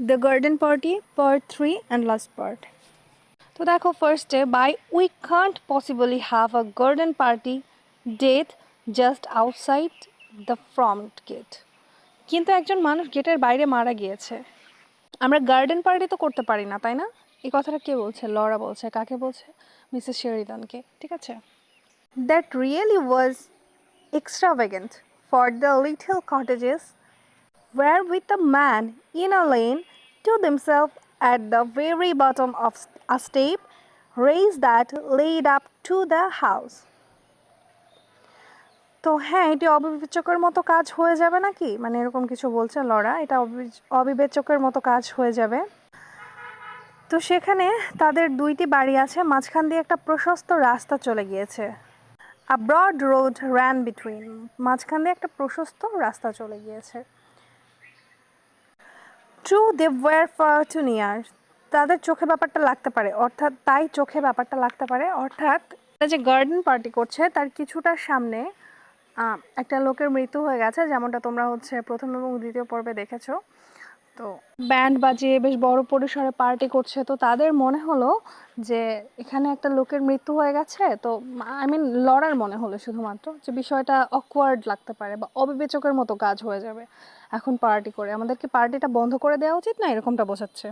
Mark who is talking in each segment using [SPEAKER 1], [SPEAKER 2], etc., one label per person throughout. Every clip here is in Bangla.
[SPEAKER 1] The Garden Party, Part 3 and last part. তো দেখো ফার্স্টে but we can't possibly have a garden party dead just outside the front gate. কিন্তু একজন মানুষ গেটের বাইরে মারা গিয়েছে, আমরা গার্ডেন পার্টি তো করতে পারি না, তাই না? এই কথাটা কে বলছে? লরা বলছে। কাকে বলছে? মিসেস শেরিডানকে। ঠিক আছে। That really was extravagant, for the little cottages were with a man in a lane to themselves at the very bottom of a step raised that led up to the house. তো হ্যাঁ, এটি অবিবেচকের মতো কাজ হয়ে যাবে নাকি, মানে এরকম কিছু বলছে লরা। এটা অবিবেচকের মতো কাজ হয়ে যাবে। তো সেখানে তাদের দুইটি বাড়ি আছে, মাঝখান দিয়ে একটা প্রশস্ত রাস্তা চলে গিয়েছে। A broad road ran between, মাঝখান দিয়ে একটা প্রশস্ত রাস্তা চলে গিয়েছে। True, they were far too near, তাদের চোখে ব্যাপারটা লাগতে পারে, অর্থাৎ তাই চোখে ব্যাপারটা লাগতে পারে, অর্থাৎ যে গার্ডেন পার্টি করছে তার কিছুটা সামনে একটা লোকের মৃত্যু হয়ে গেছে, যেমনটা তোমরা প্রথম এবং দ্বিতীয় পর্বে দেখেছো। তো ব্যান্ড বাজিয়ে বেশ বড় পরিসরে পার্টি করছে, তো তাদের মনে হলো যে এখানে একটা লোকের মৃত্যু হয়ে গেছে। তো আই মিন লড়ার মনে হলো শুধুমাত্র যে বিষয়টা অকওয়ার্ড লাগতে পারে বা অবিবেচকের মতো কাজ হয়ে যাবে এখন পার্টি করে, আমাদেরকে পার্টিটা বন্ধ করে দেওয়া উচিত না, এরকমটা বোঝাচ্ছে।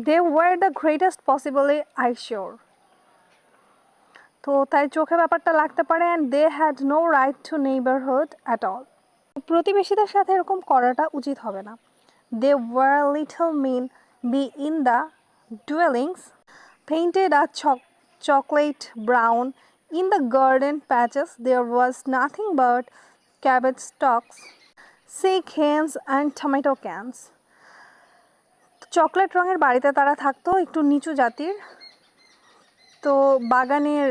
[SPEAKER 1] They were the greatest possibly I sure, তো তাই চোখে ব্যাপারটা লাগতে পারে। And they had no right to neighbourhood at all, প্রতিবেশীদের সাথে এরকম করাটা উচিত হবে না। They were little mean be in the dwellings, painted a chocolate brown. In the garden patches there was nothing but cabbage stalks, sick hens and tomato cans. Chocolate রঙের বাড়িতে তারা থাকতো, একটু নিচু জাতির। তো বাগানের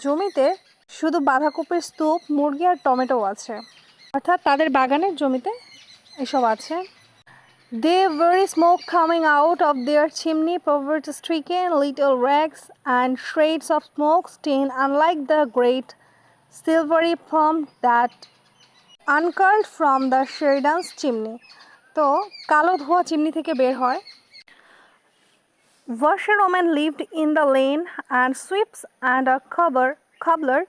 [SPEAKER 1] জমিতে শুধু বাঁধাকপির স্তূপ, মুরগি আর টমেটো আছে, অর্থাৎ তাদের বাগানের জমিতে এসব আছে। There were smoke coming out of their chimney, poverty-stricken little rags and shreds of smoke stain, unlike the great silvery plume that uncurled from the Sheridan's chimney. তো কালো ধোঁয়া চিমনি থেকে বের হয়। Washerwomen lived in the lane, and sweeps and a cobbler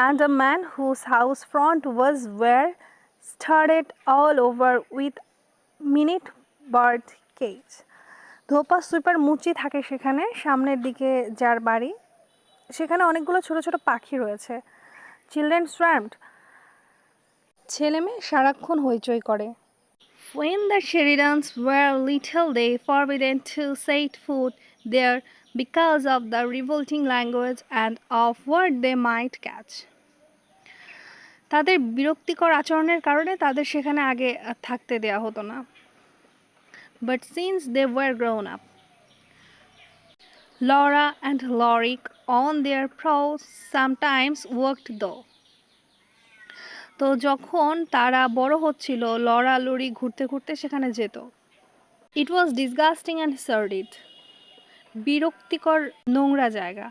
[SPEAKER 1] and a man whose house front was were studded all over with minute bird cage. ধোপা সুইপার মুচি থাকে সেখানে, সামনের দিকে যার বাড়ি সেখানে অনেকগুলো ছোট ছোট পাখি রয়েছে। চিলড্রেন স্ওয়ার্মড, ছেলে মেয়ে সারাক্ষণ হইচই করে। When the Sheridans were little they forbidden to set foot there because of the revolting language and of what they might catch. তাদের বিরক্তিকর আচরণের কারণে তাদের সেখানে আগে থাকতে দেয়া হতো না। But since they were grown up, Laura and Lorik on their prows sometimes worked though. তো যখন তারা বড় হচ্ছিল, লরা লরি ঘুরতে ঘুরতে সেখানে যেত। It was disgusting and sordid, বিরক্তিকর নোংরা জায়গা।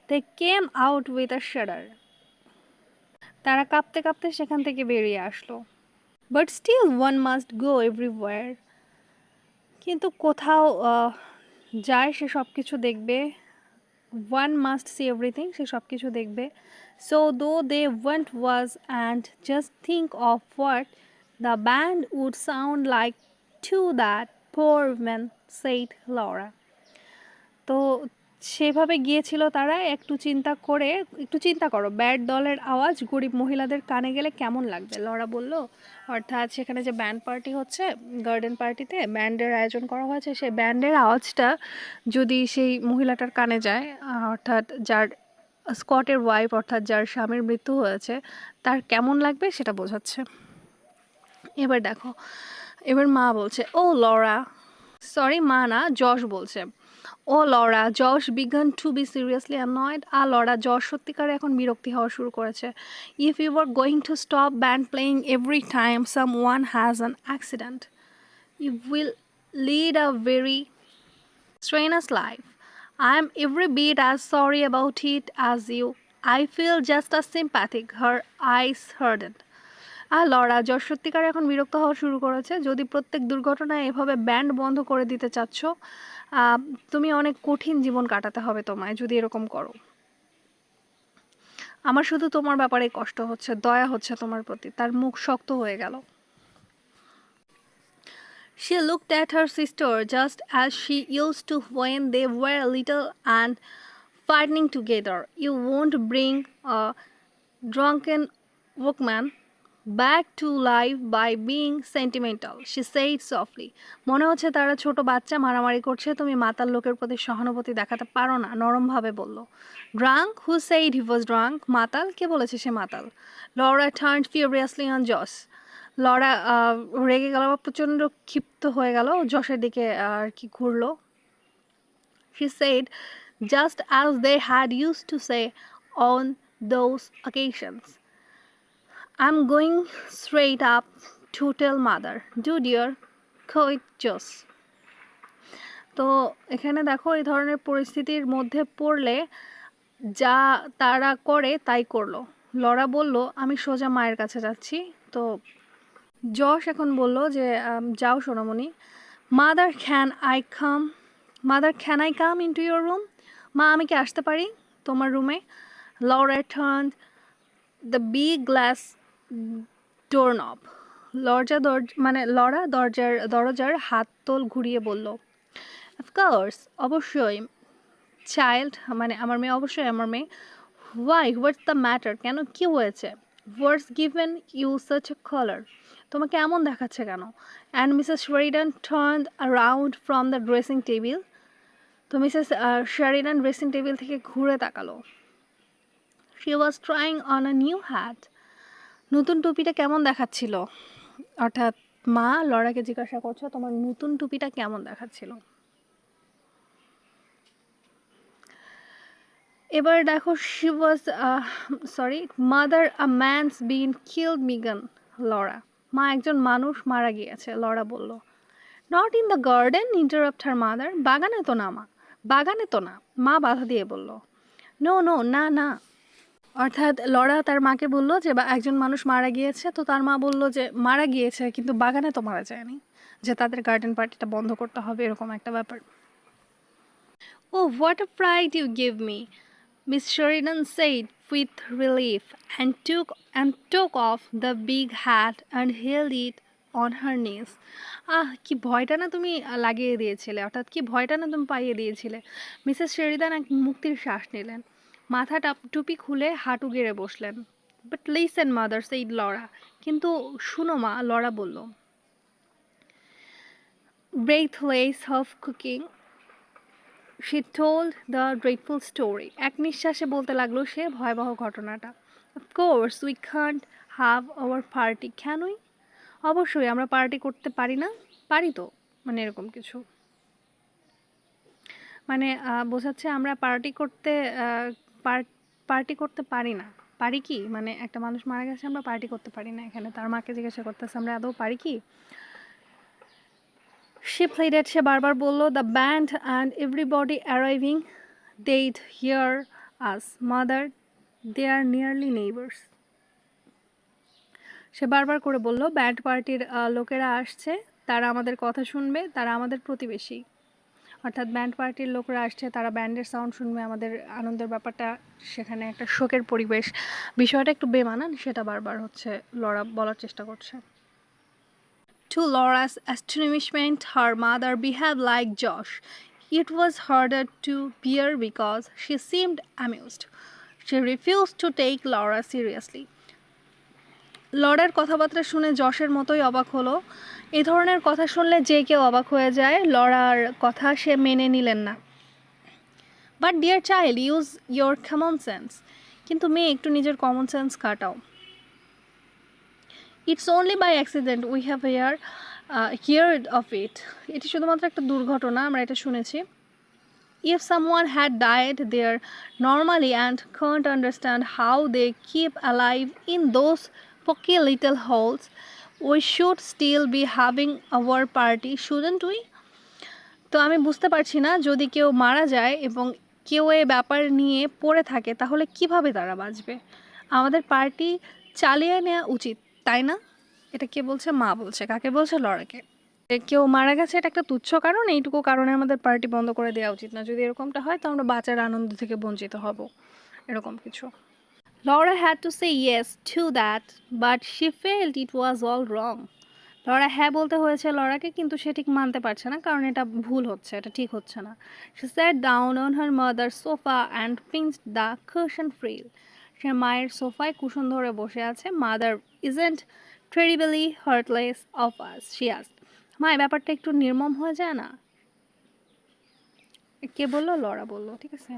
[SPEAKER 1] They came out with a shudder, তারা কাঁপতে কাঁপতে সেখান থেকে বেরিয়ে আসলো। But still one must go everywhere, কিন্তু কোথাও যায় সে সব কিছু দেখবে। One must see everything, সে সব কিছু দেখবে। So though they went was and just think of what the band would sound like to that poor woman, said Laura. তো সেভাবে গিয়েছিল তারা, একটু চিন্তা করো ব্যাড দলের আওয়াজ গরিব মহিলাদের কানে গেলে কেমন লাগবে, লরা বলল। অর্থাৎ সেখানে যে ব্যান্ড পার্টি হচ্ছে, গার্ডেন পার্টিতে ব্যান্ডের আয়োজন করা হয়েছে, সেই ব্যান্ডের আওয়াজটা যদি সেই মহিলাটার কানে যায়, অর্থাৎ যার স্কটের ওয়াইফ, অর্থাৎ যার স্বামীর মৃত্যু হয়েছে, তার কেমন লাগবে সেটা বোঝাচ্ছে। এবার দেখো, এবার মা বলছে, ও লরা, সরি মা না, যশ বলছে। Oh Laura, Jose began to be seriously annoyed. Laura, Jose সত্যিকারে এখন বিরক্তি হওয়া শুরু করেছে। If you were going to stop band playing every time someone has an accident, you will lead a very strenuous life. I am every bit as sorry about it as you. I feel just as sympathetic. Her eyes hardened. R Laura যশ সত্যিকার এখন বিরক্ত হওয়া শুরু করেছে। যদি প্রত্যেক দুর্ঘটনায় এভাবে ব্যান্ড বন্ধ করে দিতে চাচ্ছ, তুমি অনেক কঠিন জীবন কাটাতে হবে তোমায় যদি এরকম করো। আমার শুধু তোমার ব্যাপারে কষ্ট হচ্ছে, দয়া হচ্ছে তোমার প্রতি। তার মুখ শক্ত হয়ে গেল। She looked at her sister just as she used to when they were little and fighting together. You won't bring a drunken workman back to life by being sentimental, she said softly. মনে হচ্ছে তারা ছোট বাচ্চা মারামারি করছে, তুমি মাতাল লোকের প্রতি সহানুভূতি দেখাতে পারো না, নরমভাবে বলল। Drunk? Who said he was drunk? মাতাল? কে বলেছে সে মাতাল? Laura turned furiously on Josh. Laura রেগে গেল, প্রচণ্ড ক্ষিপ্ত হয়ে গেল, যশের দিকে আর কি ঘুরলো। She said, just as they had used to say on those occasions, I'm going straight up to tell mother. Do dear, quit Josh. তো এখানে দেখো, এই ধরনের পরিস্থিতির মধ্যে পড়লে যা তারা করে তাই করলো। লরা বলল, আমি সোজা মায়ের কাছে যাচ্ছি। তো যশ এখন বলল যে যাও সোনামণি। Mother can I come into your room? মা, আমি কি আসতে পারি তোমার রুমে? Laura turned the big glass doorknob. Laura দরজার হাতল ঘুরিয়ে বলল, অফকোর্স, অবশ্যই চাইল্ড, মানে আমার মেয়ে, অবশ্যই আমার মেয়ে। Why, what's the matter? কেন, কি হয়েছে? What's given you such a colour? তোমাকে এমন দেখাচ্ছে কেন? And Mrs Sheridan turned around from the dressing table. তো মিসেস শেরিডান ড্রেসিং টেবিল থেকে ঘুরে তাকালো। She was trying on a new hat. নতুন টুপিটা কেমন দেখাচ্ছিল? অর্থাৎ মা লরাকে জিজ্ঞাসা করছে, তোমার নতুন টুপিটা কেমন দেখাচ্ছিল? এবার দেখো, she was mother, a man's been killed মিগান। লরা, মা, একজন মানুষ মারা গিয়েছে, লরা বলল। Not in the garden, interrupt her mother. বাগানে তো না মা, বাগানে তো না, মা বাধা দিয়ে বলল। নো নো, না না। অর্থাৎ লরা তার মাকে বলল যে একজন মানুষ মারা গিয়েছে, তো তার মা বলল যে মারা গিয়েছে কিন্তু বাগানে তো মারা যায়নি, যে তাদের গার্ডেন পার্টিটা বন্ধ করতে হবে, এরকম একটা ব্যাপার। Oh, what a fright you give me, Miss Sheridan said with relief, and took off the big hat and held it on her knees. কি ভয়টা না তুমি লাগিয়ে দিয়েছিলে, অর্থাৎ কি ভয়টা না তুমি পাইয়ে দিয়েছিলে। মিসেস শেরিদান এক মুক্তির শ্বাস নিলেন, মাথাটা টুপি খুলে হাঁটু গেড়ে বসলেন। But listen mother, said Laura. কিন্তু শুনো মা, লরা বলল। Breathless of cooking, she told the dreadful story. এক নিঃশ্বাসে বলতে লাগলো সে ভয়াবহ ঘটনাটা। Of course we can't have our party, can we? অবশ্যই আমরা পার্টি করতে পারি না, পারি তো, মানে এরকম কিছু, মানে বোঝাচ্ছে আমরা পার্টি করতে পারি না। পারি কি, মানে একটা মানুষ মারা গেছে, আমরা পার্টি করতে পারি না। এখানে তার মাকে জিজ্ঞাসা করতেছে আমরা আদৌ পারি কি। She pleaded, সে বারবার বলল, the band and everybody arriving, they'd hear us. Mother, they are nearly neighbors. সে বারবার করে বলল, ব্যান্ড পার্টির লোকেরা আসছে, তারা আমাদের কথা শুনবে, তারা আমাদের প্রতিবেশী। অর্থাৎ ব্যান্ড পার্টির লোকরা আসছে, তারা ব্যান্ডের সাউন্ড শুনবে, আমাদের আনন্দের ব্যাপারটা, সেখানে একটা শোকের পরিবেশ, বিষয়টা একটু বেমানান, সেটা বারবার হচ্ছে লরা বলার চেষ্টা করছে। To Laura's astonishment, her mother behaved like Josh. It was harder to bear because she seemed amused. She refused to take Laura seriously. Lawler কথাবার্তা শুনে যশের মতোই অবাক হলো। এই ধরনের কথা শুনলে যে কেউ অবাক হয়ে যায়। লরার কথা সে মেনে নিলেন না। But dear child, use your common sense. কিন্তু মেয়ে, একটু নিজের কমন সেন্স খাটাও। It's only by accident we have heard of it. এটি শুধুমাত্র একটা দুর্ঘটনা, আমরা এটা শুনেছি। If someone had died there normally and can't understand how they keep alive in those poky little holes, we should still be having our party, shouldn't we? তো আমি বুঝতে পারছি না, যদি কেউ মারা যায় এবং কেউ এই ব্যাপার নিয়ে পড়ে থাকে, তাহলে কিভাবে তারা বাঁচবে? আমাদের পার্টি চালিয়ে নেওয়া উচিত, তাই না? এটা কে বলছে? মা বলছে। কাকে বলছে? লরাকে। কেউ মারা গেছে, এটা একটা তুচ্ছ কারণ, এইটুকু কারণে আমাদের পার্টি বন্ধ করে দেওয়া উচিত না। যদি এরকমটা হয় তো আমরা বাঁচার আনন্দ থেকে বঞ্চিত হব, এরকম কিছু। Laura had to say yes to that, but she felt it was all wrong. Laura হ্যাঁ বলতে হয়েছে লরাকে, কিন্তু সে ঠিক মানতে পারছে না, কারণ এটা ভুল হচ্ছে, এটা ঠিক হচ্ছে না। She sat down on her mother's sofa and pinched the cushion frill. সে মায়ের সোফায় কুশন ধরে বসে আছে। Mother isn't terribly heartless of us, she asked. মা, এই ব্যাপারটা একটু নির্মম হয়ে যায় না? কে বললো? লরা বললো, ঠিক আছে।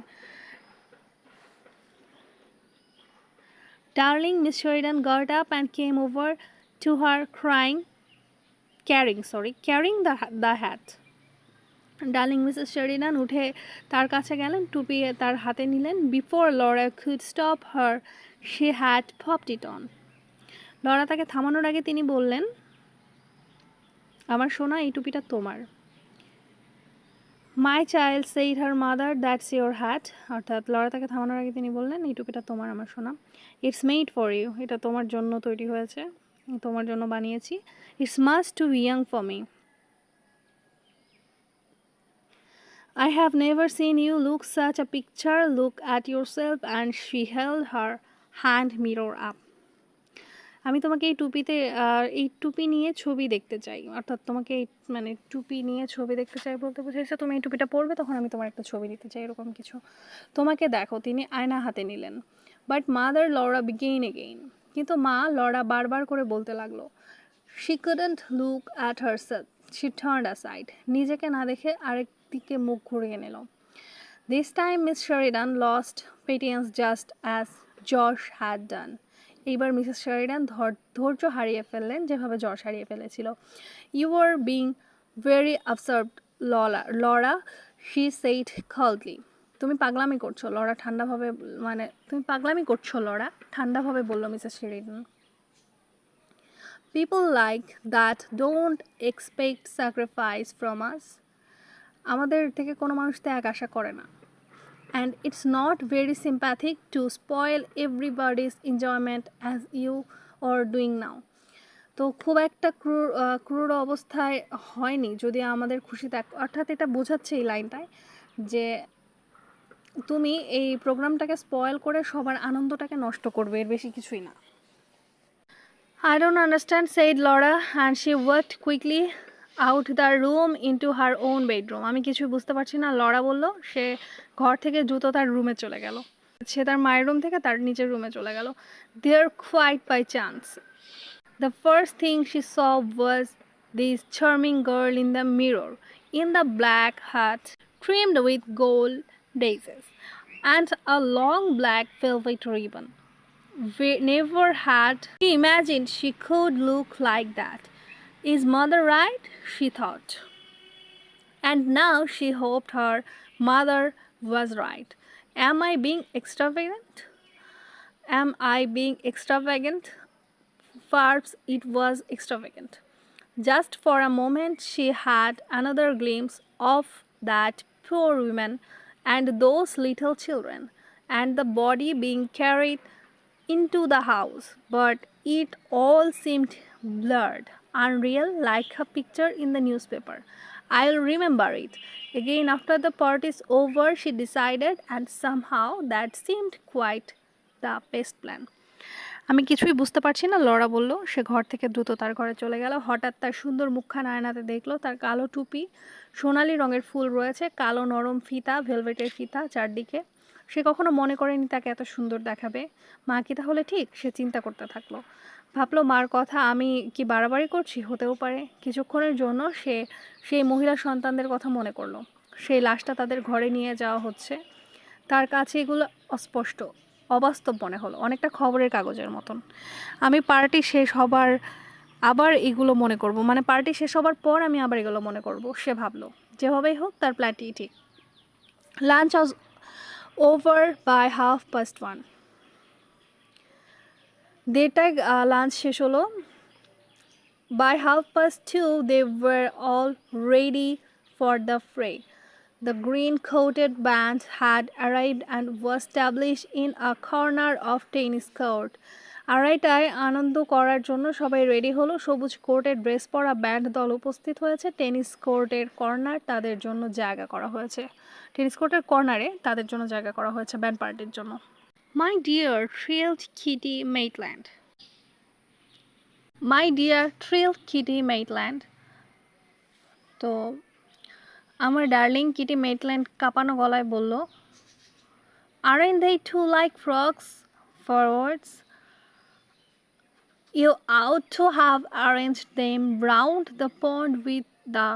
[SPEAKER 1] Darling, Miss Sheridan got up and came over to her carrying the hat. Darling Mrs Sheridan উঠে তার কাছে গেলেন, টুপি তার হাতে নিলেন। Before Laura could stop her, she had popped it on. Laura তাকে থামানোর আগে তিনি বললেন, আমার সোনা, এই টুপিটা তোমার। My child, said her mother, that's your hat. অর্থাৎ লরা তাকে থামানোর আগে তিনি বললেন, এই টুপিটা তোমার আমার সোনা। ইটস মেড ফর ইউ, এটা তোমার জন্য তৈরি হয়েছে, তোমার জন্য বানিয়েছি। It's must too young for me. I have never seen you look such a picture. Look at yourself. And she held her hand mirror up. আমি তোমাকে এই টুপি নিয়ে ছবি দেখতে চাই। অর্থাৎ তোমাকে মানে টুপি নিয়ে ছবি দেখতে চাই বলতে বুঝাইছে তুমি এই টুপিটা পরবে, তখন আমি তোমার একটা ছবি দিতে চাই, এরকম কিছু। তোমাকে দেখো। তিনি আয়না হাতে নিলেন। But mother, Laura begin again. কিন্তু মা, লরা বারবার করে বলতে লাগলো। She couldn't look at herself. She turned aside. নিজেকে না দেখে আরেক দিকে মুখ ঘুরিয়ে নিল। This time Miss Sheridan lost patience just as Josh had done. এইবার মিসেস শেরিডান ধৈর্য হারিয়ে ফেললেন, যেভাবে জশ হারিয়ে ফেলেছিল। You were being very absurd, Laura, she said coldly. তুমি পাগলামি করছো, লরা ঠান্ডাভাবে বলল Mrs Sheridan. People like that don't expect sacrifice from us. আমাদের থেকে কোনো মানুষ ত্যাগ আশা করে না। And it's not very sympathetic to spoil everybody's enjoyment as you are doing now. তো খুব একটা ক্রূর অবস্থায় হয়নি যদি আমাদের খুশি থাক। অর্থাৎ এটা বোঝাচ্ছে এই লাইনটায় যে তুমি এই প্রোগ্রামটাকে স্পয়েল করে সবার আনন্দটাকে নষ্ট করবে, এর বেশি কিছুই না। I don't understand, said Laura, and she walked quickly out the room into her own bedroom. আমি কিছু বুঝতে পারছি না, লরা বলল। সে ঘর থেকে দ্রুত তার রুমে চলে গেল। সে তার মায়ের রুম থেকে তার নিচের রুমে চলে গেল। There, quite by chance, the first thing she saw was this charming girl in the mirror, in the black hat trimmed with gold daisies and a long black velvet ribbon. Never had she imagined she could look like that. Is mother right? She thought. And now she hoped her mother was right. Am I being extravagant? Perhaps it was extravagant. Just for a moment she had another glimpse of that poor woman and those little children, and the body being carried into the house, but it all seemed blurred, unreal, like a picture in the newspaper. I'll remember it. Again, after the party's over, she decided, and somehow that seemed quite the best plan. আমি কিছুই বুঝতে পারছি না, লরা বলল। সে ঘর থেকে দ্রুত তার ঘরে চলে গেল। হঠাৎ তার সুন্দর মুখখানা আয়নাতে দেখলো। তার কালো টুপি, সোনালি রঙের ফুল রয়েছে, কালো নরম ফিতা, ভেলভেটের ফিতা চারদিকে। সে কখনো মনে করেনি তাকে এত সুন্দর দেখাবে। মা কি তাহলে ঠিক? সে চিন্তা করতে থাকলো। ভাবলো, মার কথা আমি কি বাড়াবাড়ি করছি? হতেও পারে। কিছুক্ষণের জন্য সে সেই মহিলা সন্তানদের কথা মনে করলো। সেই লাশটা তাদের ঘরে নিয়ে যাওয়া হচ্ছে। তার কাছে এগুলো অস্পষ্ট, অবাস্তব মনে হলো, অনেকটা খবরের কাগজের মতন। আমি পার্টি শেষ হবার আবার এগুলো মনে করব, মানে পার্টি শেষ হবার পর আমি আবার এগুলো মনে করব, সে ভাবলো। যেভাবেই হোক তার প্ল্যানটি ঠিক। Lunch was over by 1:30. দেড়টায় লাঞ্চ শেষ হলো। By 2:30 they were all ready for the fray. The green-coated band had arrived and was established in a corner of tennis court. আড়াইটায় আনন্দ করার জন্য সবাই রেডি হলো। সবুজ কোর্টের ড্রেস পরা ব্যান্ড দল উপস্থিত হয়েছে। টেনিস কোর্টের কর্নার তাদের জন্য জায়গা করা হয়েছে। টেনিস কোর্টের কর্নারে তাদের জন্য জায়গা করা হয়েছে ব্যান্ড পার্টির জন্য। My dear thrilled Kitty Maitland, my dear thrilled Kitty Maitland. তো আমার ডার্লিং কিটি মেইটল্যান্ড কাঁপানো গলায় বলল, aren't they too like frogs forwards? You ought to have arranged them round the pond with the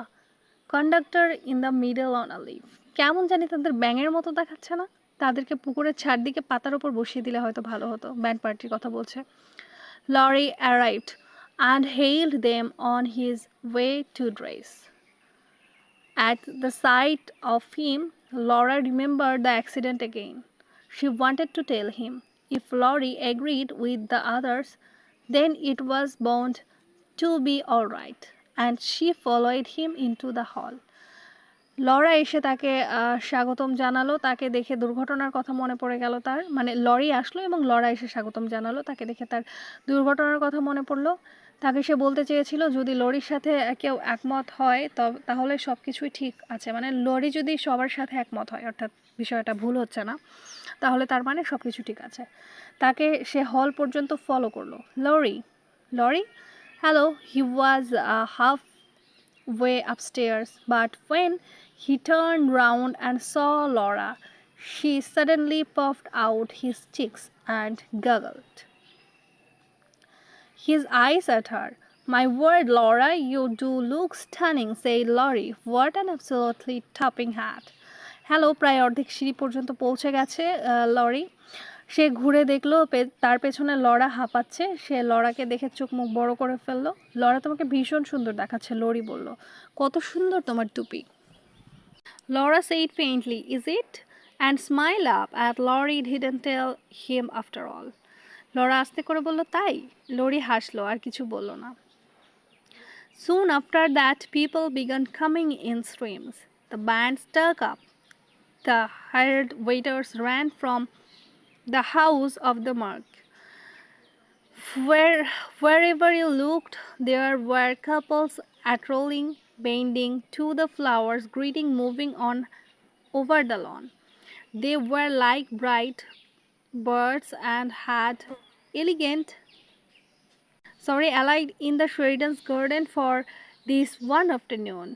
[SPEAKER 1] conductor in the middle on a leaf. কেমন জানি তাদের ব্যাঙের মতো দেখাচ্ছে না? তাদেরকে পুকুরের চারদিকে পাতার উপর বসিয়ে দিলে হয়তো ভালো হতো। ব্যান্ড পার্টির কথা বলছে। Laurie arrived and hailed them on his way to dress. At the sight of him, Laura remembered the accident again. She wanted to tell him. If Laurie agreed with the others, then it was bound to be all right, and she followed him into the hall. Laura এসে তাকে স্বাগতম জানালো। তাকে দেখে দুর্ঘটনার কথা মনে পড়ে গেল তার, মানে লরি আসলো এবং লরা এসে স্বাগতম জানালো। তাকে দেখে তার দুর্ঘটনার কথা মনে পড়লো। তাকে সে বলতে চেয়েছিল যদি লরির সাথে কেউ একমত হয় তাহলে সব কিছুই ঠিক আছে, মানে লরি যদি সবার সাথে একমত হয়, অর্থাৎ বিষয়টা ভুল হচ্ছে না, তাহলে তার মানে সব কিছু ঠিক আছে। তাকে সে হল পর্যন্ত ফলো করলো। Laurie hello, he was half way upstairs, but when he turned round and saw Laura, she suddenly puffed out his cheeks and goggled his eyes at her. My word, Laura, you do look stunning, said Laurie. What an absolutely topping hat. Hello, প্রায় অর্ধেক সিঁড়ি পর্যন্ত পৌঁছে গেছে লরি। সে ঘুরে দেখলো তার পেছনে লরা হাঁপাচ্ছে। সে লরাকে দেখে চোখ মুখ বড় করে ফেললো। লরা তোমাকে ভীষণ সুন্দর দেখাচ্ছে, লরি বলল। কত সুন্দর তোমার টুপি। Laura said faintly, is it? And smiled up at Laurie didn't tell him after all. Laura আস্তে করে বলল, তাই? লরি হাসলো, আর কিছু বলল না। Soon after that, people began coming in streams. The band stuck up. The hired waiters ran from the house of the monk. Wherever you looked, there were couples atrolling, bending to the flowers, greeting, moving on over the lawn. They were like bright birds and had allied in the Sheridan's garden for this one afternoon,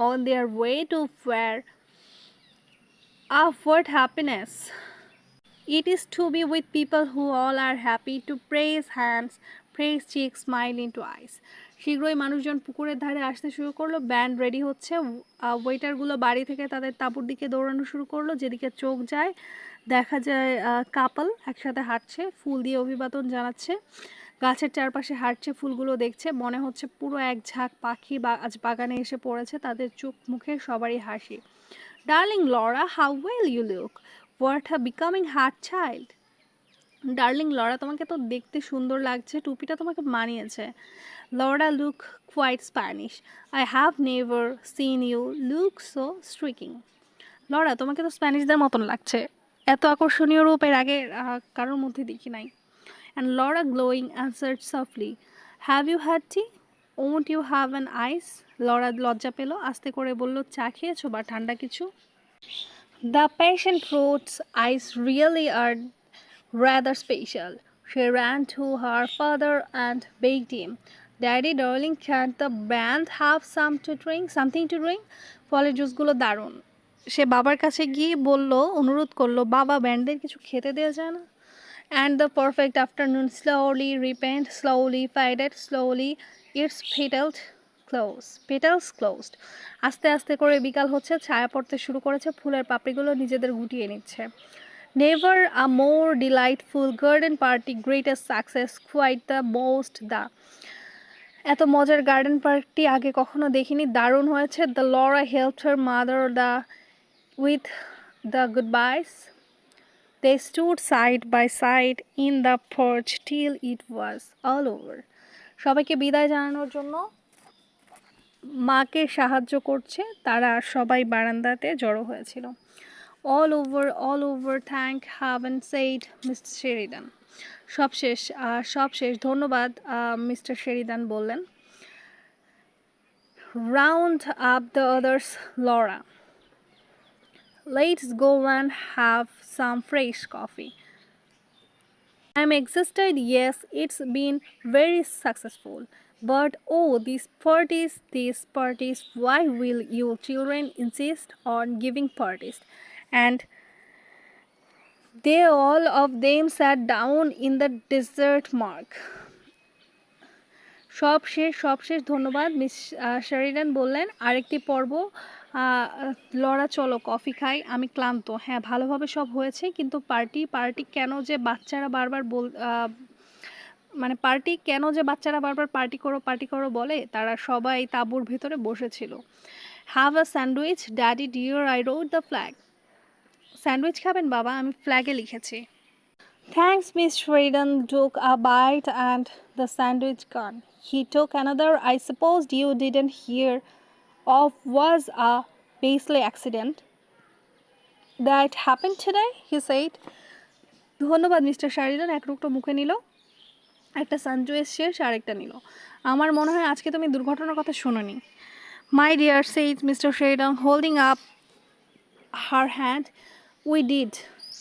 [SPEAKER 1] on their way to fair. What happiness it is to be with people who all are happy, to praise hands, praise cheeks, smile into eyes. শীঘ্রই মানুষজন পুকুরের ধারে আসতে শুরু করলো। ব্যান্ড রেডি হচ্ছে। ওয়েটারগুলো বাড়ি থেকে তাদের তাঁবুর দিকে দৌড়ানো শুরু করলো। যেদিকে চোখ যায় দেখা যায় কাপল একসাথে হাঁটছে, ফুল দিয়ে অভিবাদন জানাচ্ছে, গাছের চারপাশে হাঁটছে, ফুলগুলো দেখছে। মনে হচ্ছে পুরো এক ঝাঁক পাখি আজ বাগানে এসে পড়েছে। তাদের চোখ মুখে সবারই হাসি। Darling Laura, how well you look. What a becoming heart child. Darling Laura, তোমাকে তো দেখতে সুন্দর লাগছে, টুপিটা তোমাকে মানিয়েছে। Laura look quite Spanish. I have never seen you look so striking. Laura, তোমাকে তো স্প্যানিশদের মতন লাগছে, এত আকর্ষণীয় রূপ এর আগে কারোর মধ্যে দেখি নাই। And Laura glowing answered softly, have you had tea? Won't you have an ice? Laura লজ্জা পেল, আস্তে করে বলল, চা খেয়েছো বা ঠান্ডা কিছু? The passion fruit's eyes really are rather special. She ran to her father and begged him, Daddy darling, can't the band have something to drink? ফলের জুসগুলো দারুণ। সে বাবার কাছে গিয়ে অনুরোধ করলো, বাবা, ব্যান্ডদের কিছু খেতে দেওয়া যায় না? And the perfect afternoon slowly ripened, slowly faded, slowly its petals closed. আস্তে আস্তে করে বিকাল হচ্ছে, ছায়া পড়তে শুরু করেছে, ফুলের পাপড়িগুলো নিজেদের গুটিয়ে নিচ্ছে। Never a more delightful garden party, greatest success, quite the most the. এত মজার গার্ডেন পার্টি আগে কখনো দেখিনি, দারুণ হয়েছে। The Laura helped her mother with the goodbyes. They stood side by side in the porch till it was all over. সবাইকে বিদায় জানানোর জন্য মাকে সাহায্য করছে, তারা সবাই বারান্দাতে জড়ো হয়েছিল। All over, thank heaven, said Mr. Sheridan. সব শেষ ধন্যবাদ মিস্টার শেরিদান বললেন। Round up the others, Laura. Let's go and have some fresh coffee. I'm exhausted, yes, it's been very successful. But oh, these parties, why will you children insist on giving parties? And they all of them sat down in the desert mark. সব শেষ ধন্যবাদ মিস শেরিডান বললেন। আরেকটি পর্ব, লরা চলো কফি খাই, আমি ক্লান্ত। হ্যাঁ, ভালোভাবে সব হয়েছে, কিন্তু পার্টি কেন যে বাচ্চারা বারবার পার্টি করো বলে। তারা সবাই তাঁবুর ভেতরে বসেছিল। Have a sandwich daddy dear, I wrote the flag. Sandwich খাবেন বাবা, আমি ফ্ল্যাগে লিখেছি। Thanks, Miss Sheridan took a bite and the sandwich gone. He took another. I supposed you didn't hear of was a beastly accident that happened today, he said. ধন্যবাদ মিস্টার শারিডান এক টুকরো মুখে নিল, একটা স্যান্ডউইচ শেষ আরেকটা নিল। আমার মনে হয় আজকে তুমি দুর্ঘটনার কথা শোনোনি। My dear, said Mr. Sheridan, holding up her hand. We did.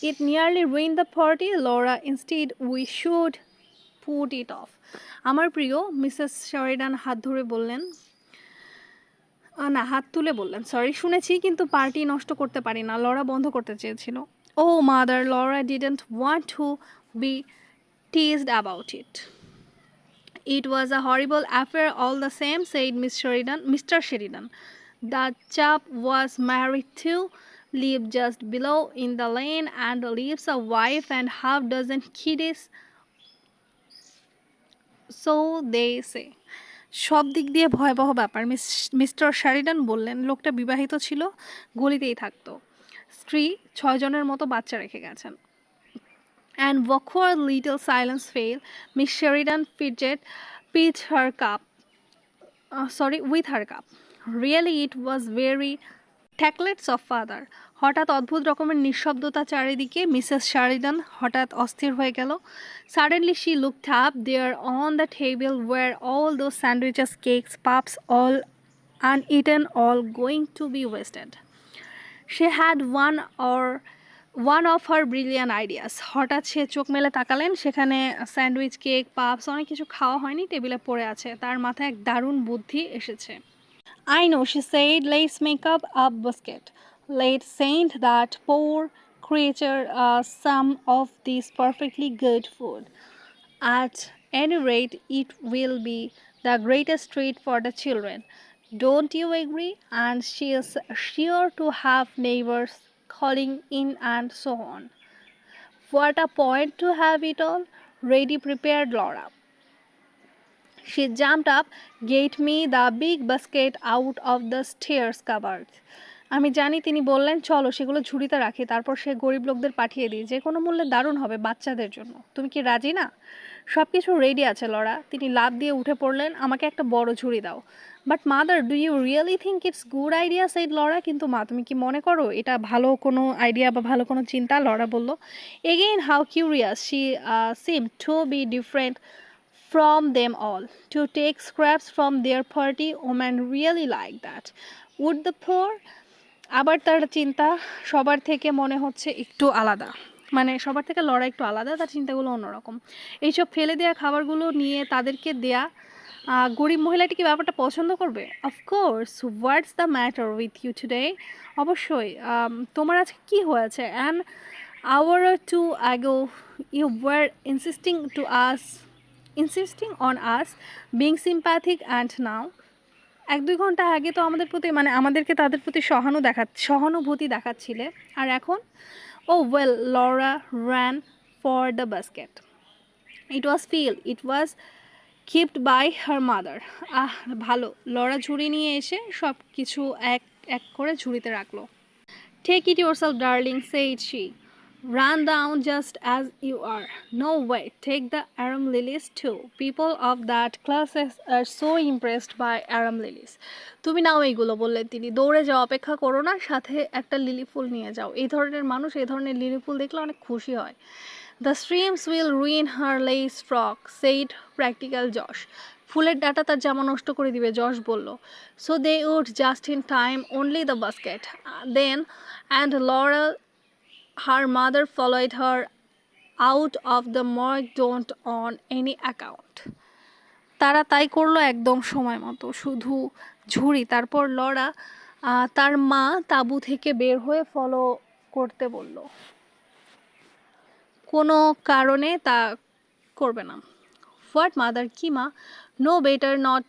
[SPEAKER 1] It nearly ruined the party, Laura. Instead, we should put it off. আমার প্রিয় মিসেস শারিডান হাত ধরে বললেন, না হাত তুলে বললেন, সরি, শুনেছি, কিন্তু পার্টি নষ্ট করতে পারি না। লরা বন্ধ করতে চেয়েছিল। Oh mother, Laura didn't want to be teased about it. It was a horrible affair all the same, said Mr. Sheridan. The chap was married too, lived just below in the lane, and leaves a wife and half dozen kiddies. So they say. সব দিক দিয়ে ভয়াবহ ব্যাপার, মিস্টার শারিডান বললেন। লোকটা বিবাহিত ছিল, গলিতেই থাকতো, স্ত্রী 6 জনের মতো বাচ্চা রেখে গেছেন। And awkward little silence fell. Miss Sheridan pitched her cup. With her cup. Really, it was very tactless of father. হঠাৎ অদ্ভুত রকমের নিঃশব্দতা চারিদিকে। মিসেস শারিডান হঠাৎ অস্থির হয়ে গেল। Suddenly she looked up. There on the table were all those sandwiches, cakes, puffs, all uneaten, all going to be wasted. She had one of her brilliant ideas. হঠাৎ সে চোখ মেলে তাকালেন, সেখানে স্যান্ডউইচ, কেক, পাপস, অনেক কিছু খাওয়া হয়নি, টেবিলে পড়ে আছে। তার মাথায় এক দারুণ বুদ্ধি এসেছে। I know, she said, let's make up a basket. Let's send that poor creature some of this perfectly good food. At any rate, it will be the greatest treat for the children. Don't you agree? And she is sure to have neighbors calling in and so on. What a point to have it all ready prepared, Laura. She jumped up. Get me the big basket out of the stairs cupboard. আমি জানি, তিনি বললেন, চলো সেগুলো ঝুড়িতে রাখি, তারপর সে গরিব লোকদের পাঠিয়ে দিই, যে কোনো মূল্যে দারুণ হবে বাচ্চাদের জন্য। তুমি কি রাজি না? সব কিছু রেডি আছে লরা। তিনি লাফ দিয়ে উঠে পড়লেন। আমাকে একটা বড় ঝুড়ি দাও। But mother, do you really think it's good idea, said Laura. কিন্তু মা, তুমি কি মনে করো এটা ভালো কোনো আইডিয়া বা ভালো কোনো চিন্তা? লরা বলল। Again how curious she seem to be different from them all, to take scraps from their party. Women really like that. Would the poor? আবার তার চিন্তা সবার থেকে মনে হচ্ছে একটু আলাদা, মানে সবার থেকে লড়া একটু আলাদা, তার চিন্তাগুলো অন্যরকম। এইসব ফেলে দেওয়া খাবারগুলো নিয়ে তাদেরকে দেয়া গরিব মহিলাটি কি ব্যাপারটা পছন্দ করবে? Of course. What's the matter with you today? অবশ্যই। তোমার আজকে কী হয়েছে? An hour or two ago you were insisting on us being sympathetic, and now? 1-2 ঘন্টা আগে তো আমাদের প্রতি, মানে আমাদেরকে তাদের প্রতি সহানুভূতি দেখাচ্ছিলে, আর এখন? Oh well, Laura ran for the basket. It was filled. It was kept by her mother. ভালো। লরা ঝুড়ি নিয়ে এসে সব কিছু এক এক করে ঝুড়িতে রাখলো। Take it yourself, darling, said she. Run down just as you are. No, wait, take the arum lilies too. People of that class are so impressed by arum lilies. তুমি নাও এইগুলো, বললেন তিনি। দৌড়ে যাও, অপেক্ষা করো না, সাথে একটা লিলি ফুল নিয়ে যাও। এই ধরনের মানুষ এই ধরনের লিলি ফুল দেখলে অনেক খুশি হয়। The streams will ruin her lace frock, said practical Josh. ফুলের ডাঁটা তার জামা নষ্ট করে দিবে, যশ বলল। So they would just in time, only the basket. Then, and Laura, her mother, followed her out of the morgue, don't on any account. তারা তাই করলো একদম সময় মতো, শুধু ঝুড়ি। তারপর লরা তার মা তাঁবু থেকে বের হয়ে ফলো করতে বলল, কোনো কারণে তা করবে না। হোয়াট মাদার, কি মা? No better not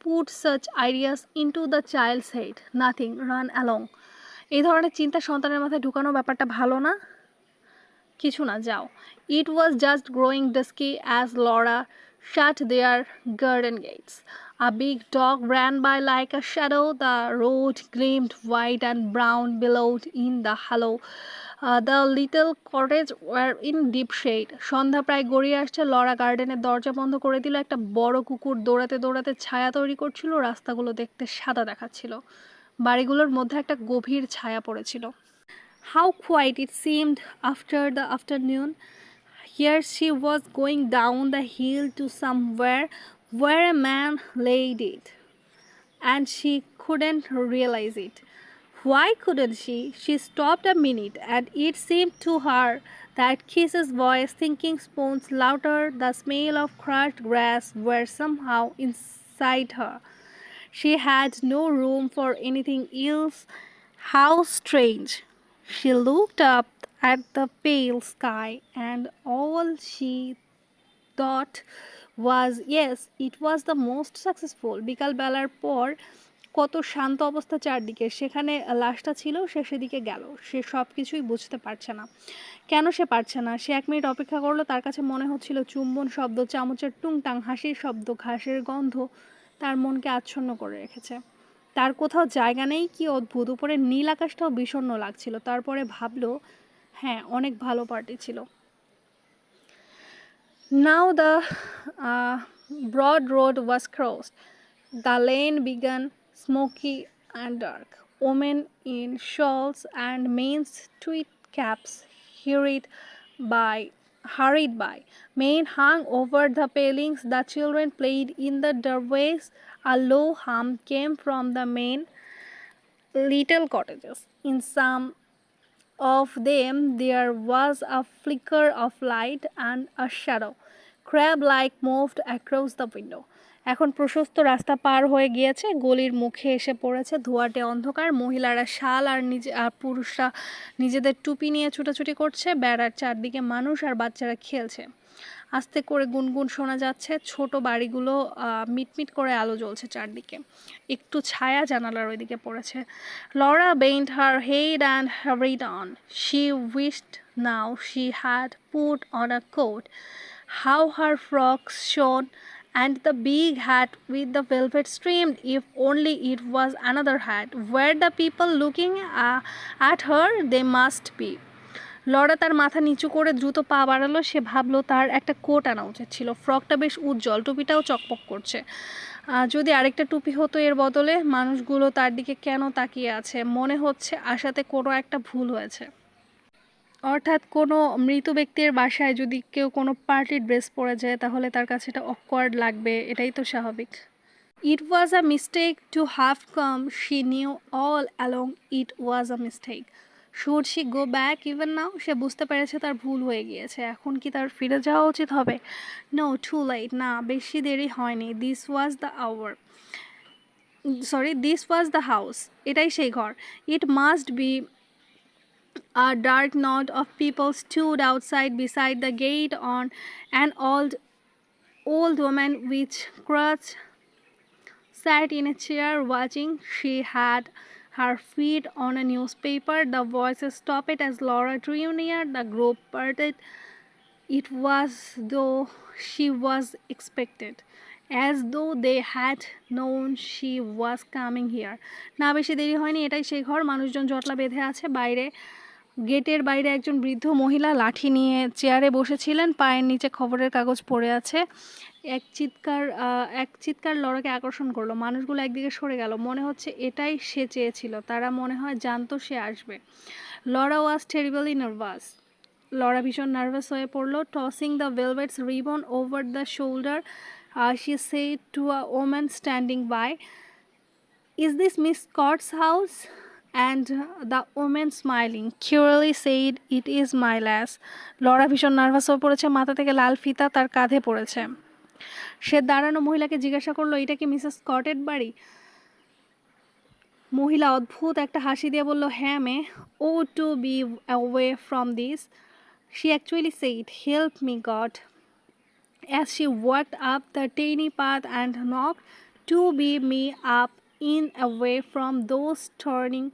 [SPEAKER 1] put such ideas into the child's head, nothing, run along. এই ধরনের চিন্তা সন্তানের মাথায় ঢুকানো ব্যাপারটা ভালো না, কিছু না, যাও। It was just growing dusky as Laura shut their garden gates. A big dog ran by like a shadow. The road gleamed white and brown below in the hollow. The little cottage were in deep shade. সন্ধ্যা প্রায় গড়িয়ে আসছে। লরা গার্ডেনের দরজা বন্ধ করে দিল। একটা বড় কুকুর দৌড়াতে দৌড়াতে ছায়া তৈরি করছিল। রাস্তাগুলো দেখতে সাদা দেখাচ্ছিল। বাড়িগুলোর মধ্যে একটা গভীর ছায়া পড়েছিল। How quiet it seemed after the afternoon. Here she was going down the hill to somewhere where a man lay dead, and she couldn't realize it. Why couldn't she? She stopped a minute, and it seemed to her that Kiss's voice, thinking spoons louder, the smell of crushed grass were somehow inside her. She had no room for anything else. How strange! She looked up at the pale sky, and all she thought was, yes, it was the most successful. বিকালবেলার পর কত শান্ত অবস্থা চারদিকে, সেখানে লাশটা ছিল, সে সেদিকে গেল। সে সব কিছুই বুঝতে পারছে না। কেন সে পারছে না? সে 1 মিনিট অপেক্ষা করলো। তার কাছে মনে হচ্ছিল চুম্বন শব্দ, চামচের টুংটাং, হাসির শব্দ, ঘাসের গন্ধ তার মনকে আচ্ছন্ন করে রেখেছে। তার কোথাও জায়গা নেই, কি অদ্ভুত। উপরে নীল আকাশটাও বিষণ্ণ লাগছিল। তারপরে ভাবলো, হ্যাঁ, অনেক ভালো পার্টি ছিল। Now the broad road was crossed. The lane began smoky and dark. Women in shawls and men's tweed caps hurried by. Men hung over the palings. The children played in the doorways. A low hum came from the main little cottages. In some of them there was a flicker of light and a shadow, crab-like, moved across the window. এখন প্রশস্ত রাস্তা পার হয়ে গিয়েছে, গলির মুখে এসে পড়েছে ধোঁয়াটে অন্ধকার। মহিলারা শাল আর পুরুষরা নিজেদের টুপি নিয়ে ছুটাছুটি করছে। বেড়ার চারদিকে মানুষ আর বাচ্চারা খেলছে। আস্তে করে গুনগুন শোনা যাচ্ছে। ছোট বাড়িগুলো মিটমিট করে আলো জ্বলছে চারদিকে। একটু ছায়া জানালার ওইদিকে পড়েছে। Laura bent her head and hurried on. She wished now she had put on a coat. How her frock shone, and the big hat with the velvet streamed. If only it was another hat. Were the people looking at her? They must be. Laura তার মাথা নিচু করে দ্রুত পা বাড়ালো। সে ভাবলো তার একটা কোট আনা উচিত ছিল। ফ্রকটা বেশ উজ্জ্বল, টুপিটাও চকপক করছে। যদি আরেকটা টুপি হতো এর বদলে। মানুষগুলো তার দিকে কেন তাকিয়ে আছে? মনে হচ্ছে আশাতে কোনো একটা ভুল হয়েছে। অর্থাৎ কোনো মৃত ব্যক্তির বাসায় যদি কেউ কোনো পার্টি ড্রেস পরে যায় তাহলে তার কাছে এটা অকওয়ার্ড লাগবে, এটাই তো স্বাভাবিক। It was a mistake to have come. She knew all along it was a mistake. Should she go back even now? সে বুঝতে পেরেছে তার ভুল হয়ে গিয়েছে। এখন কি তার ফিরে যাওয়া উচিত হবে? No, too late. না, বেশি দেরি হয়নি। This was the house. এটাই সেই ঘর। It must be. A dark knot of people stood outside beside the gate. On an old woman with crutch sat in a chair watching. She had her feet on a newspaper. The voices stopped as Laura drew near. The group parted. It was though she was expected, as though they had known she was coming here. না বেশি দেরি হয়নি, এটাই সেই ঘর। মানুষজন জটলা বেঁধে আছে বাইরে। গেটের বাইরে একজন বৃদ্ধ মহিলা লাঠি নিয়ে চেয়ারে বসেছিলেন, পায়ের নিচে খবরের কাগজ পড়ে আছে। এক চিৎকার লরাকে আকর্ষণ করলো। মানুষগুলো একদিকে সরে গেল। মনে হচ্ছে এটাই সে চেয়েছিল। তারা মনে হয় জানতো সে আসবে। Laura was terribly nervous. Laura ভীষণ নার্ভাস হয়ে পড়ল। Tossing the velvets ribbon over the shoulder, she said to a woman standing by, "Is this Miss Scott's house?" And the woman smiling curiously said, "It is my lass." Laura ভীষণ নার্ভাস হয়ে পড়েছে, মাথা থেকে লাল ফিতা তার কাঁধে পড়েছে। সে দাঁড়ানো মহিলাকে জিজ্ঞাসা করলো, এটা কি মিসেস স্কটের বাড়ি? মহিলা অদ্ভুত একটা হাসি দিয়ে বলল, হ্যাঁ মে, oh to be away from this, she actually said, "Help me God," as she walked up the tiny path and knocked, "to be me up in away from those staring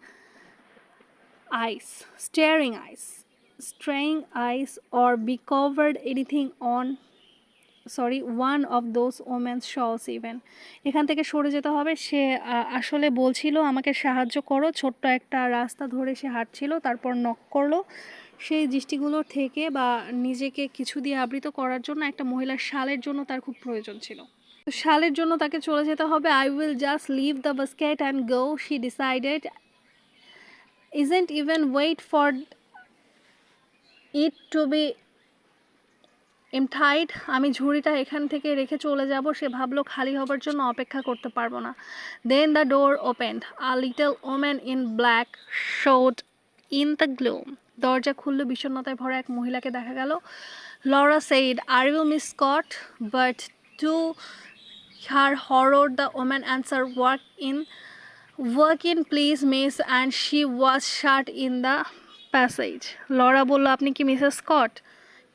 [SPEAKER 1] eyes, straying eyes, or be covered anything on one of those women's shawls even." এখান থেকে সরে যেতে হবে। সে আসলে বলছিল আমাকে সাহায্য করো। ছোট্ট একটা রাস্তা ধরে সে হাঁটছিল, তারপর নক করলো। সেই দৃষ্টিগুলো থেকে বা নিজেকে কিছু দিয়ে আবৃত করার জন্য একটা মহিলার শালের জন্য তার খুব প্রয়োজন ছিল। শালের জন্য তাকে চলে যেতে হবে। "I will just leave the basket and go," she decided. "Isn't even wait for it to be emptied." আমি ঝুড়িটা এখান থেকে রেখে চলে যাব। সে ভাবলো খালি হবার জন্য অপেক্ষা করতে পারবো না। Then the door opened. A little woman in black showed in the gloom. দরজা খুললো, বিষণ্ণতায় ভরা এক মহিলাকে দেখা গেল। Laura said, "Are you Miss Scott?" But to her horror, the woman answered, Walk in please miss," and she was shut in the passage. Laura বলল, আপনি কি মিসেস স্কট?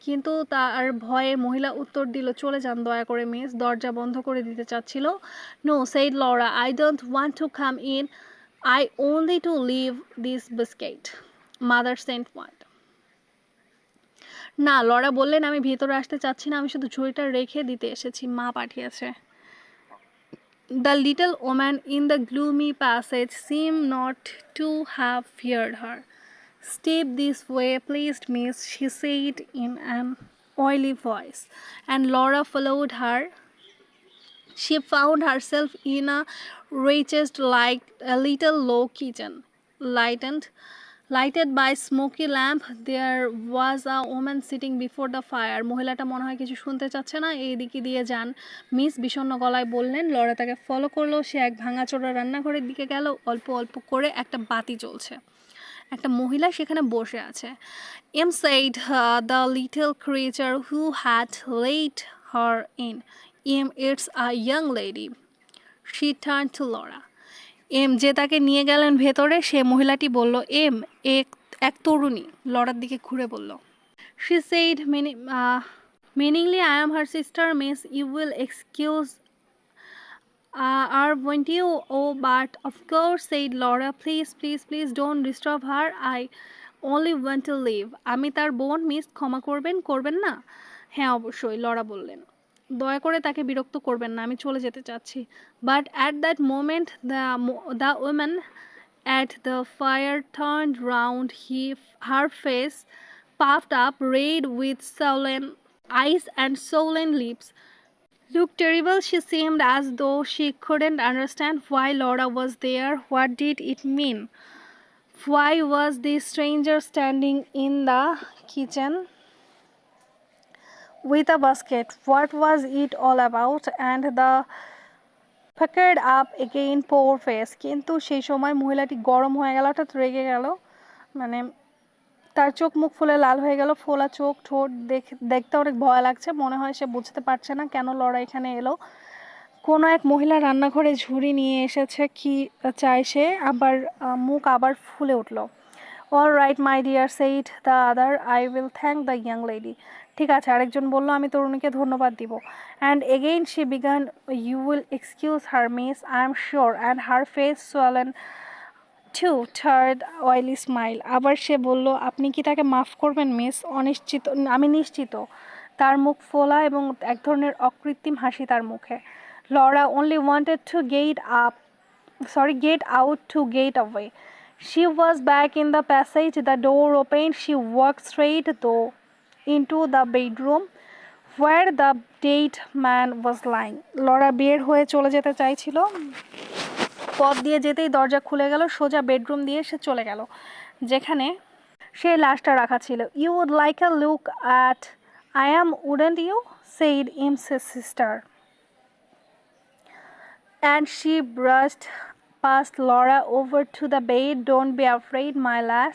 [SPEAKER 1] কিন্তু তার ভয়ে মহিলা উত্তর দিল, চলে যান দয়া করে মিস। দরজা বন্ধ করে দিতে চাচ্ছিল। "No," said Laura, "I don't want to come in. I only to leave this biscuit. Mother sent one." না, লরা বললেন, আমি ভেতরে আসতে চাচ্ছি না, আমি শুধু ঝুড়িটা রেখে দিতে এসেছি, মা পাঠিয়েছে। The little woman in the gloomy passage seemed not to have feared her. "Step this way, please, miss," she said in an oily voice, and Laura followed her. She found herself in a wretched like a little low kitchen, lighted by smoky lamp. There was a woman sitting before the fire. মহিলাটা মনে হয় কিছু শুনতে চাচ্ছে না। এই দিকে দিয়ে যান মিস, বিষণ্ণ গলায় বললেন। লরা তাকে ফলো করলো। সে এক ভাঙাচোরা রান্নাঘরের দিকে গেল। অল্প অল্প করে একটা বাতি জ্বলছে। একটা মহিলা সেখানে বসে আছে। "Em," said the little creature who had let her in. "Em, it's a young lady." She turned to Laura. Um, যে তাকে নিয়ে গেলেন ভেতরে, সে মহিলাটি বলল, এম, এক তরুণী। লরার দিকে ঘুরে বলল। She said meaningly, "I am her sister, miss. You will excuse won't you?" "Oh, but of course," said Laura. "Please, please, please don't disturb her. I only want to leave." আমি তার বোন মিস, ক্ষমা করবেন না? হ্যাঁ অবশ্যই, লরা বললেন। দয়া করে তাকে বিরক্ত করবেন না, আমি চলে যেতে চাচ্ছি। But at that moment the woman at the fire turned round. Her face puffed up, red with swollen eyes and swollen lips, looked terrible. She seemed as though she couldn't understand why Laura was there. What did it mean? Why was this stranger standing in the kitchen with a basket? What was it all about? And the puckered up again poor face. কিন্তু সেই সময় মহিলাটি গরম হয়ে গেল, হঠাৎ রেগে গেল। মানে তার চোখ মুখ ফুলে লাল হয়ে গেল, ফোলা চোখ, ঠোঁট দেখতে অনেক ভয় লাগছে। মনে হয় সে বুঝতে পারছে না কেন লরা এখানে এলো। কোনো এক মহিলা রান্নাঘরে ঝুড়ি নিয়ে এসেছে, কি চায় সে। আবার মুখ আবার ফুলে উঠল। "All right, my dear," said the other, "I will thank the young lady." ঠিক আছে, আরেকজন বলল, আমি তরুণীকে ধন্যবাদ দিব। And again she began, "You will excuse her, miss, I am sure," and her face swollen to third oily smile. আবার সে বলল, আপনি কি তাকে মাফ করবেন মিস? আমি নিশ্চিত। তার মুখ ফোলা এবং এক ধরনের অকৃত্রিম হাসি তার মুখে। Laura only wanted to get out to get away. She was back in the passage. The door opened. She walked straight though into the bedroom where the dead man was lying. Laura বের হয়ে চলে যেতে চাইছিল। পথ দিয়ে যেতেই দরজা খুলে গেল। সোজা বেডরুম দিয়ে সে চলে গেল, যেখানে সেই লাশটা রাখা ছিল। "You would like a look at I am, wouldn't you?" said Im's sister. And she brushed past Laura over to the bed. "Don't be afraid, my lass."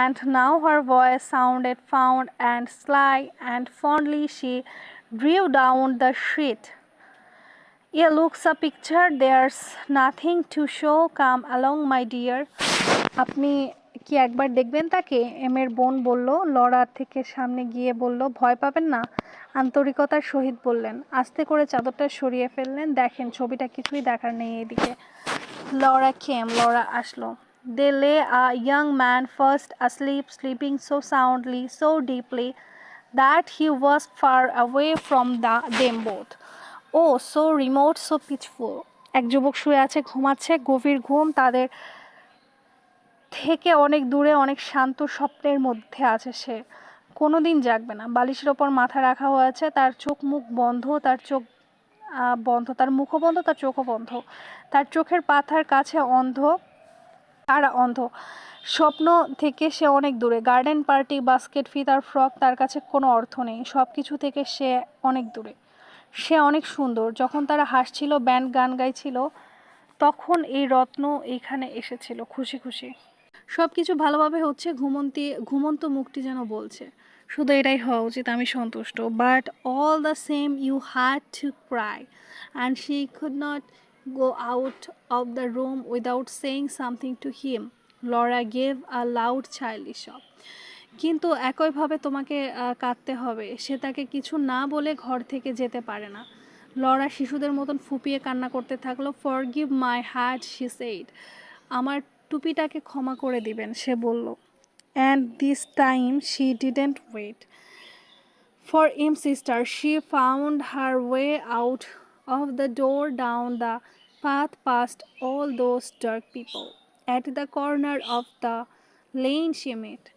[SPEAKER 1] And now her voice sounded fond and sly, and fondly she drew down the sheet. "A looks a picture, there's nothing to show. Come along, my dear." আপনি কি একবার দেখবেন তাকে? এমের বোন বলল। লরা থেকে সামনে গিয়ে বলল, "ভয় পাবেন না?" আন্তরিকতার সহিত বললেন। আস্তে করে চাদরটা সরিয়ে ফেললেন। "দেখেন, ছবিটা কিছুই দেখার নেই এদিকে।" লরা আসলো। They lay a young man fast asleep, sleeping so soundly, so deeply, that he was far away from them both. Oh, so remote, so peaceful. এক যুবক শুয়ে আছে, ঘুমাচ্ছে, গভীর ঘুম, তাদের থেকে অনেক দূরে, অনেক শান্ত স্বপ্নের মধ্যে আছে সে। কোনোদিন জাগবে না। বালিশের ওপর মাথা রাখা হয়েছে, তার চোখ মুখ বন্ধ, তার চোখ বন্ধ, তার মুখও বন্ধ, তার চোখও বন্ধ, তার চোখের পাতার কাছে অন্ধ, তারা অন্ধ। স্বপ্ন থেকে সে অনেক দূরে। গার্ডেন পার্টি, বাস্কেট, ফিতার ফ্রক তার কাছে কোনো অর্থ নেই। সব কিছু থেকে সে অনেক দূরে। সে অনেক সুন্দর। যখন তারা হাসছিল, ব্যান্ড গান গাইছিল, তখন এই রত্ন এইখানে এসেছিল খুশি খুশি। সব কিছু ভালোভাবে হচ্ছে, ঘুমন্ত মুখটি যেন বলছে, শুধু এটাই হওয়া উচিত, আমি সন্তুষ্ট। But all the same you had to cry, and she could not go out of the room without saying something to him. Laura gave a loud childish sob. কিন্তু একইভাবে তোমাকে কাঁদতে হবে। সে তাকে কিছু না বলে ঘর থেকে যেতে পারে না। লরা শিশুদের মতন ফুপিয়ে কান্না করতে থাকলো। "Forgive my hat," she said. আমার টুপিটাকে ক্ষমা করে দিবেন, সে বলল। And this time she didn't wait for Im's sister. She found her way out of the door, down the path, past all those dark people. At the corner of the lane she met.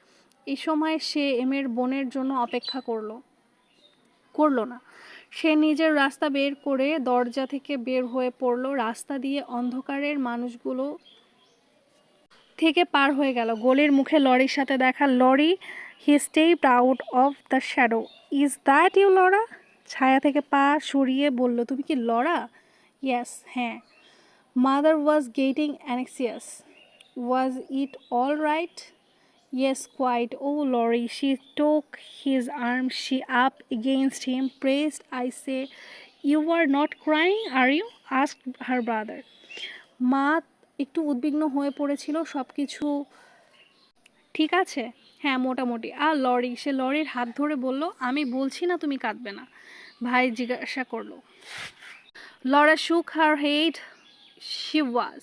[SPEAKER 1] এই সময় সে এমের বোনের জন্য অপেক্ষা করলো না। সে নিজের রাস্তা বের করে দরজা থেকে বের হয়ে পড়ল। রাস্তা দিয়ে অন্ধকারের মানুষগুলো থেকে পার হয়ে গেল। গলির মুখে লরির সাথে দেখা। "Lorry!" He stepped out of the shadow. "Is that you, Laura?" ছায়া থেকে পা সরিয়ে বলল, "তুমি কি লরা?" "Yes, হ্যাঁ." Mother was getting anxious. "Was it all right?" "Yes, quite." "Oh, Laurie." She took his arm, she up against him, pressed. "I say, you are not crying, are you?" asked her brother. মা একটু উদ্বিগ্ন হয়ে পড়েছিল। সব কিছু ঠিক আছে? "হ্যাঁ, মোটামুটি।" আর লরি? সে লরির হাত ধরে বলল, "আমি বলছি না তুমি কাঁদবে না?" ভাই জিজ্ঞাসা করলো। Laura shook her head. She was.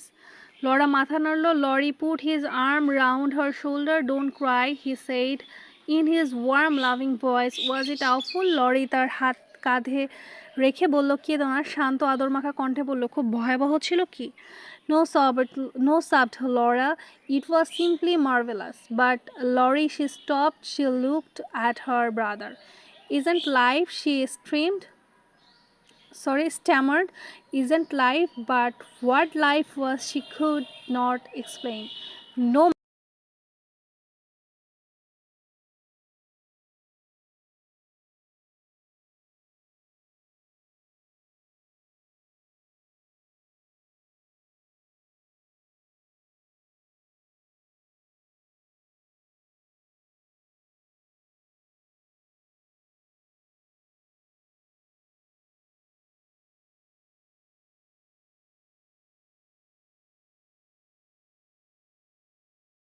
[SPEAKER 1] Laura মাথা নাড়ল। Laurie put his arm round her shoulder. "Don't cry," he said in his warm, loving voice. "Was it awful?" Laurie তার হাত কাঁধে রেখে বলল, "কেঁদো না।" শান্ত আদরমাখা কণ্ঠে বলল, "খুব ভয়াবহ ছিল কি?" No, sobbed Laura. "It was simply marvelous." "But Laurie," she stopped. She looked at her brother. "Isn't life," she stammered, "isn't life," but what life was she could not explain. No